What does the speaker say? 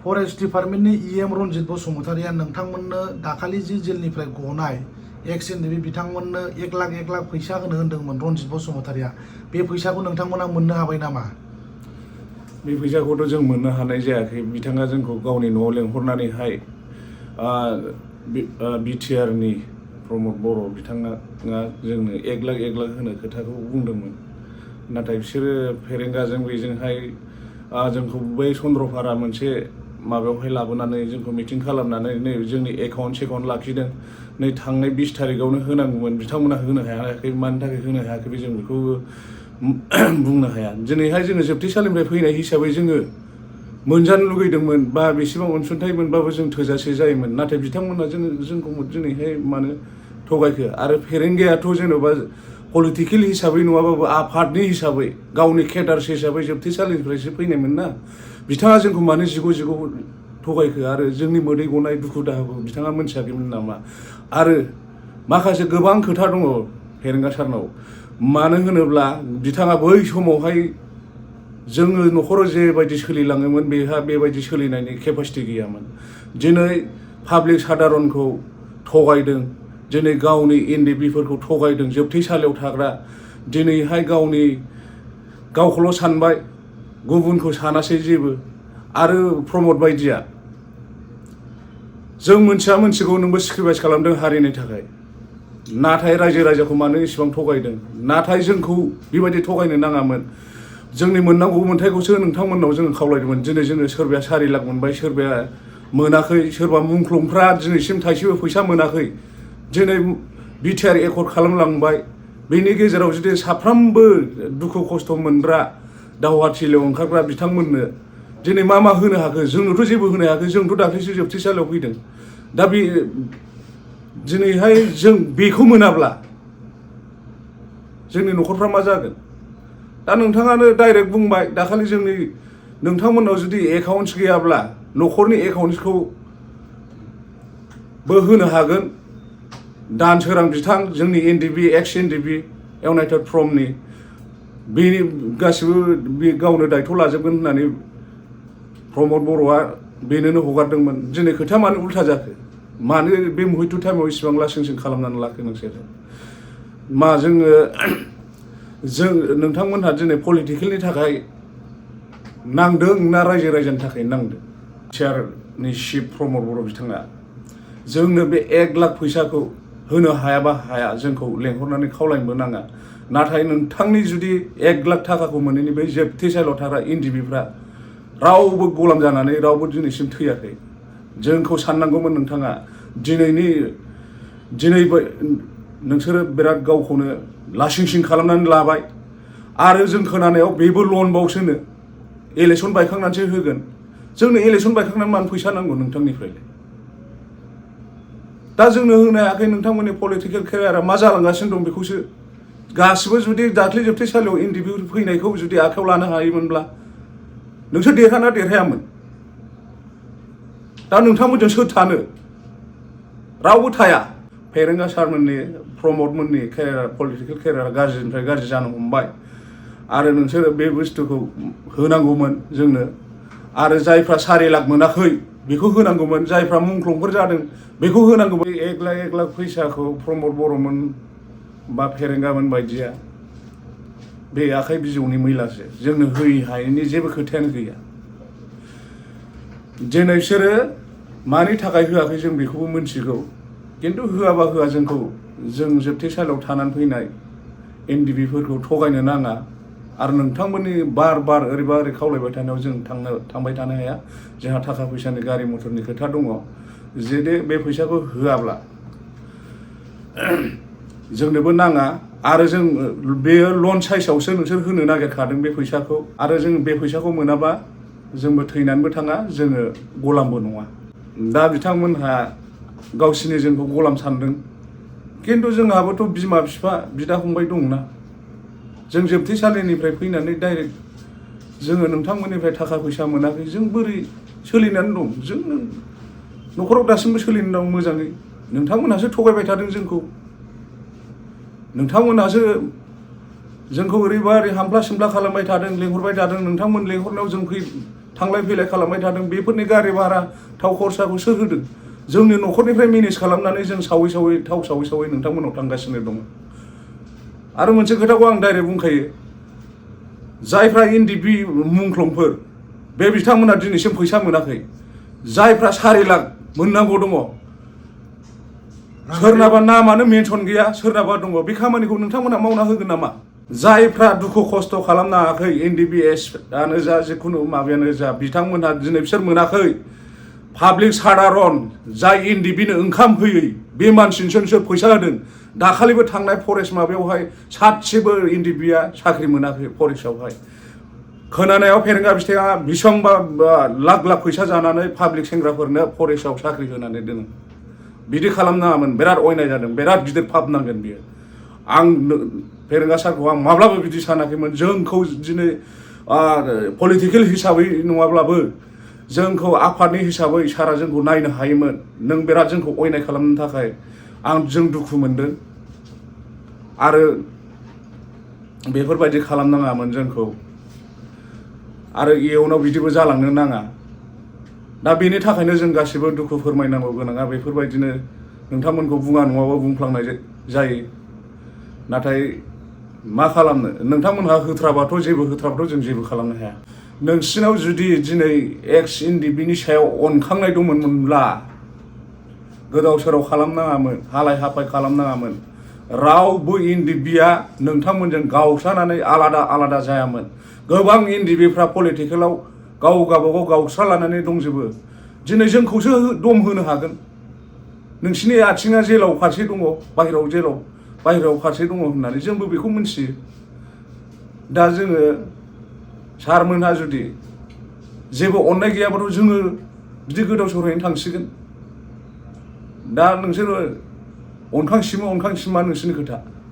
Forest डिपार्टमेन्टनि EM Ranjit बसुमतारिया नोंथांमोननो दाखालि जि जेलनिफ्राय गनाय एक्स एनडिबि बिथांमोननो 1 लाख फैसा होनो होन्दोंमोन रनजित बसुमतारिया बे फैसाखौ नोंथांमोना मोननो हाबाय नामा? बे फैसाखौथ' जों मोननो हानाय जायाखै। बिथाङा जोंखौ गावनि न'आव लेंहरनानैहाय बिटिआरनि प्रमद बर' बिथाङा जोंनो 1 लाख होनो खोथाखौ बुंदोंमोन। नाथाय बिसोरो फेरेंगाजों बेजोंहाय जोंखौ बै चन्द्रपारा मोनसे माबायावहाय लाबोनानै जोंखौ मिटिं खालामनानै नै जोंनि एकाउन्ट लाखिदों। नै थांनाय 20 तारिखआवनो होनांगौमोन, बिथांमोना होनो हायाखै। मानि थाखाय होनो हायाखै जों बेखौ बुंनो हाया। दिनैहाय जोङो जोबथेसालिनिफ्राय फैनाय हिसाबै जोङो मोनजानो लुगैदोंमोन बा बेसेबां अनसुंथाइ मोनबाबो जों थोजासे जायोमोन। नाथाय बिथांमोना जोंखौ दिनैहाय मानो थगायखो? आरो फेरेंगायाथ' जेन'बा पलिटिकेल हिसाबै नङाबाबो आफादनि हिसाबै गावनि केडार्स हिसाबै जोबथेसालिनिफ्रायसो फैनायमोन ना। बिथाङा जोंखौ मानो जिग' थगायखो? आरो जोंनि मोदै गनाय दुखु दाहाखौ बिथाङा मोनथियाखैमोन नामा? आरो माखासे गोबां खोथा दङ फेरेंगा सारनाव। मानो होनोब्ला बिथाङा बै समावहाय जोङो न'खराव जेबायदि सोलिलाङोमोन बेहा बेबायदि सोलिनायनि केपासिटि गैयामोन। दिनै पाब्लिक सादारनखौ थगायदों, दिनै गावनि एनडिबिफोरखौ थगायदों, जोबथेसालियाव थाग्रा। दिनैहाय गावखौल' सानबाय, गुबुनखौ सानासै जेबो। आरो प्रमद बायदिया जों मोनथिगौ नोंबो सेक्रिफाइस खालामदों हारिनि थाखाय। नाथाय रायजो राजाखौ मानो इसेबां थगायदों? नाथाय जोंखौ बेबायदि थगायनो नाङामोन। जोंनि मोननांगौ मोन्थाइखौसो नोंथांमोननाव जोङो खावलायदोंमोन। दिनै जोङो सोरबाया 4 लाख मोनबाय, सोरबाया मोनाखै, सोरबा मुंख्लंफ्रा दिनैसिम थाइसेबो फैसा मोनाखै। दिनै बिटिआर एकर्ड खालामलांबाय। बेनि गेजेराव जुदि साफ्रोमबो दुखु खस्थ' मोनग्रा दावहाथिलियाव ओंखारग्रा बिथांमोननो दिनै मा होनो हाखो? जोंनोथ' जेबो होनो हायाखै। जोंथ' दाख्लैसो जोबथेसालियाव फैदों। दा दिनैहाय जों बेखौ मोनाब्ला जोंनि न'खरफ्रा मा जागोन? दा नोंथाङानो डाइरेक्ट बुंबाय दाखालि नोंथांमोननाव जुदि एकाउन्ट्स गैयाब्ला न'खरनि एकाउन्ट्सखौ बो होनो हागोन। दानसोरां बिथां जोंनि एनडिबि एक्स एनडिबि इउनाइटेड फ्रमनि बेनि गासिबो बे गावनो दायथ' लाजोबगोन होननानै प्रमद बर'आ बेनोनो हगारदोंमोन। दिनै खोथा मानो उल्था जाखो? मानो बे मुहित टाइमाव इसिबां लासिं खालामनानै लाखो नोंसोर? जों नोंथांमोनहा दिनै पलिटिकेलनि थाखाय नांदों ना रायजो राजानि थाखाय नांदों? बिटिआरनि चिफ प्रमद बर' बिथाङा जोंनो बे 1 लाख फैसाखौ होनो हायाबा हाया, जोंखौ लेंहरनानै खावलायनोबो नाङा। नाथाय नोंथांनि जुदि 1 लाख थाखाखौ मोनैनि बै जोबथेसालियाव थाग्रा एनडिबिफ्रा रावबो गलाम जानानै रावबो दिनैसिम थैयाखै। जोंखौ साननांगौमोन नोंथाङा। दिनै नोंसोरो बिराद गावखौनो लासिं खालामनानै लाबाय। आरो जों खोनानायाव बेबो लनबावसोनो इलेक्सन बायखांनानैसो होगोन। जोंनो इलेक्सन बायखांनानै मानो फैसा नांगौ नोंथांनिफ्राय? दा जोंनो होनो हायाखै। नोंथांमोननि पलिटिकेल केरियारा मा जालांगासिनो दं बेखौसो। गासिबो जुदि दाख्लै जोबथेसालियाव एनडिबि फैनायखौ जुदि आखायाव लानो हायोमोनब्ला नोंसोर देरहायामोन? दा नोंथांमोनजों सोर थानो? रावबो थाया। फेरेंगा सारमोननि प्रमद मोननि पलिटिकेल केरियारा गाज्रिनिफ्राय गाज्रि जानो हमबाय। आरो नोंसोर बे बुस्थुखौ होनांगौमोन जोंनो। आरो जायफ्रा 4 लाख मोनाखै बेखौ होनांगौमोन। जायफ्रा मुंख्लंफोर जादों बेखौ होनांगौमोन। 1 लाख फैसाखौ प्रमद बर'मोन बा फेरेंगामोन बायदिया बे आखाइ बिजौनि मैलासो। जोंनो होयै हायैनि जेबो खोथायानो गैया। दिनै बिसोरो मानि थाखाय होआखै जों बेखौबो मिथिगौ। खिन्थु होआबा होआ, जों जोबथेसालियाव थानानै फैनाय एनडिबिफोरखौ थगायनो नाङा। आरो नोंथांमोननि बार ओरैबा ओरै खावलायबाय थानायाव जों थांबाय थानो हाया। जोंहा थाखा फैसानि गारि मथरनि खोथा दङ। जुदि बे फैसाखौ होआब्ला जोंनोबो नाङा। आरो जों बेयो लन साइसआवसो नोंसोर होनो नागिरखादों बे फैसाखौ। आरो जों बे फैसाखौ मोनाबा जोंबो थैनानैबो थाङा, जोङो गलामबो नङा। दा बिथांमोनहा गावसिनि जोंखौ गलाम सानदों। खिन्थु जोंहाबोथ' बिमा बिफा बिदा फंबाय दंना। जों जोबथेसालिनिफ्राय फैनानै डाइरेक्ट जोङो नोंथांमोननिफ्राय थाखा फैसा मोनाखै। जों बोरै सोलिनानै दं? जों न'खराव दासिमबो सोलिनानै दं मोजाङै। नोंथांमोनहासो थगायबाय थादों जोंखौ। नोंथांमोनहासो जोंखौ ओरैबा ओरै हामफ्ला सिमफ्ला खालामबाय थादों, लेंहरबाय थादों। नोंथांमोन लेंहरनायाव जों थांलाय फैलाय खालामबाय थादों बेफोरनि गारि भारा थाव खरसाखौ सोर होदों जोंनि न'खरनिफ्राय मेनेज खालामनानै जों सावै सावै थाव सावै सावै नोंथांमोनाव थांगासिनो दङ आरो मोनसे खोथाखौ आं डाइरेक्ट बुंखायो जायफ्रा NDP मुंख्लंफोर बे बिथांमोना दिनैसिम फैसा मोनाखै जायफ्रा 4 लाख मोननांगौ दङ सोरनाबा नामानो मेनसन गैया सोरनाबा दङ बे खामानिखौ नोंथांमोना मावना होगोन नामा जायफ्रा दुखु खस्थ' खालामनो हायाखै NDBS आनो जा जिखुनु माबायानो जा बिथांमोनहा दिनै बिसोर मोनाखै पाब्लिक साधारन जाय NDPनो ओंखाम होयै बे मानसिनिसो फैसा होदों दाखालिबो थांनाय फरेस्ट माबायावहाय सासेबो NDPआ साख्रि मोनाखै फरेस्टआवहाय खोनानायाव फेरेंगा फिथाइया बेसेबांबा लाख लाख फैसा जानानै पाब्लिक सेंग्राफोरनो फरेस्टआव साख्रि होनानै दोनो बिदि खालामनाङामोन बिराद अयनाय जादों बिराद गिदिर पाप नांगोन बियो आं फेरेंगा सारखौ आं माब्लाबो बिदि सानाखैमोन जोंखौ दिनै पलिटिकेल हिसाबै नङाब्लाबो जोंखौ आफादनि हिसाबै सारा जोंखौ नायनो हायोमोन नों बिराद जोंखौ अयनाय खालामनो थाखाय जों दुखु मोनदों आरो बेफोरबायदि खालामनाङामोन जोंखौ आरो इयुनाव बिदिबो जालांनो नाङा दा बेनि थाखायनो जों गासिबो दुखु फोरमायनांगौ गोनाङा बेफोरबायदिनो नोंथांमोनखौ बुङा नङाबा बुंफ्लांनाय जायो नाथाय मा खालामनो नोंथांमोनहा होथ्राबाथ' जों जेबो खालामनो हाया नोंसिनाव जुदि दिनै एक्स NDPनि सायाव अनखांनाय दंमोनब्ला गोदाव सोराव खालामनाङामोन हालाय हाफाय खालामनाङामोन रावबो NDPआ नोंथांमोनजों गावस्रानानै आलादा आलादा जायामोन गोबां NDPफ्रा पलिटिकेलाव गावबागाव गावस्रा लानानै दंजोबो दिनै जोंखौसो दम होनो हागोन नोंसिनि आथिङा जेलाव फारसे दङ बाहेरायाव फारसे दङ होननानै जोंबो बेखौ मिथियो दा जोङो सारमोनहा जुदि जेबो अननाय गैयाबाथ' जोङो बिदि गोदाव सोरावैनो थांसिगोन दा नोंसोरो अनखांसिमा नोंसोरनि खोथा